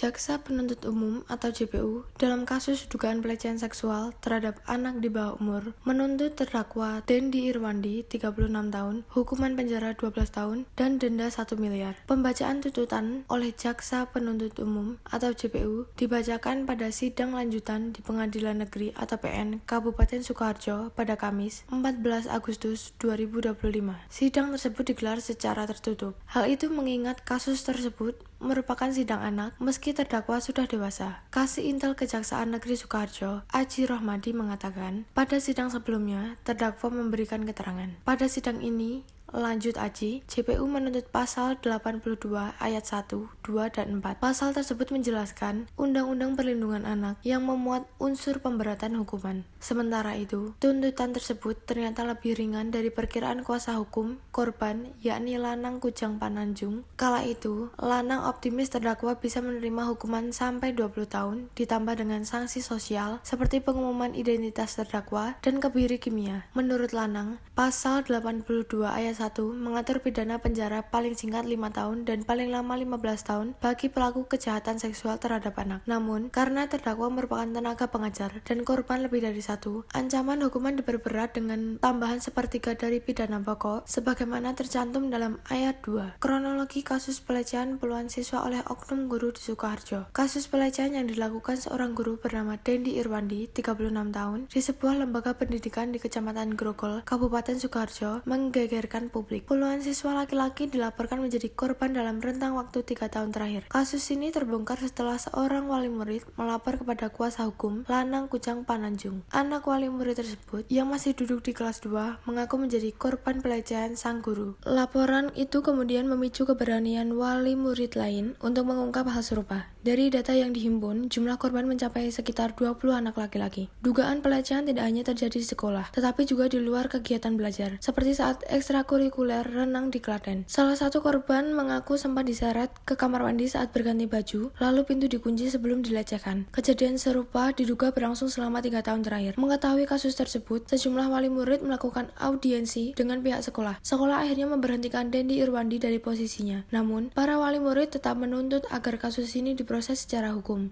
Jaksa Penuntut Umum atau JPU dalam kasus dugaan pelecehan seksual terhadap anak di bawah umur menuntut terdakwa Dendi Irwandi 36 tahun, hukuman penjara 12 tahun, dan denda 1 miliar. Pembacaan tuntutan oleh Jaksa Penuntut Umum atau JPU dibacakan pada sidang lanjutan di Pengadilan Negeri atau PN Kabupaten Sukoharjo pada Kamis 14 Agustus 2025. Sidang tersebut digelar secara tertutup. Hal itu mengingat kasus tersebut merupakan sidang anak meski terdakwa sudah dewasa. Kasih Intel Kejaksaan Negeri Sukoharjo, Aji Rohmadi mengatakan, pada sidang sebelumnya terdakwa memberikan keterangan. Pada sidang ini, lanjut Aji, JPU menuntut pasal 82 ayat 1, 2, dan 4. Pasal tersebut menjelaskan Undang-Undang Perlindungan Anak yang memuat unsur pemberatan hukuman. Sementara itu, tuntutan tersebut ternyata lebih ringan dari perkiraan kuasa hukum korban, yakni Lanang Kujang Pananjung. Kala itu, Lanang optimis terdakwa bisa menerima hukuman sampai 20 tahun, ditambah dengan sanksi sosial seperti pengumuman identitas terdakwa dan kebiri kimia. Menurut Lanang, pasal 82 ayat 1 mengatur pidana penjara paling singkat 5 tahun dan paling lama 15 tahun bagi pelaku kejahatan seksual terhadap anak. Namun, karena terdakwa merupakan tenaga pengajar dan korban lebih dari satu, ancaman hukuman diperberat dengan tambahan sepertiga dari pidana pokok sebagaimana tercantum dalam ayat 2. Kronologi kasus pelecehan puluhan siswa oleh oknum guru di Sukoharjo. Kasus pelecehan yang dilakukan seorang guru bernama Dendi Irwandi, 36 tahun, di sebuah lembaga pendidikan di Kecamatan Grogol, Kabupaten Sukoharjo, menggegerkan publik. Puluhan siswa laki-laki dilaporkan menjadi korban dalam rentang waktu 3 tahun terakhir. Kasus ini terbongkar setelah seorang wali murid melapor kepada kuasa hukum Lanang Kujang Pananjung. Anak wali murid tersebut yang masih duduk di kelas 2 mengaku menjadi korban pelecehan sang guru. Laporan itu kemudian memicu keberanian wali murid lain untuk mengungkap hal serupa. Dari data yang dihimpun, jumlah korban mencapai sekitar 20 anak laki-laki. Dugaan pelecehan tidak hanya terjadi di sekolah, tetapi juga di luar kegiatan belajar, seperti saat ekstrakurikuler renang di Klaten. Salah satu korban mengaku sempat diseret ke kamar mandi saat berganti baju, lalu pintu dikunci sebelum dilecehkan. Kejadian serupa diduga berlangsung selama 3 tahun terakhir. Mengetahui kasus tersebut, sejumlah wali murid melakukan audiensi dengan pihak sekolah. Sekolah akhirnya memberhentikan Dendi Irwandi dari posisinya. Namun, para wali murid tetap menuntut agar kasus ini diproses secara hukum.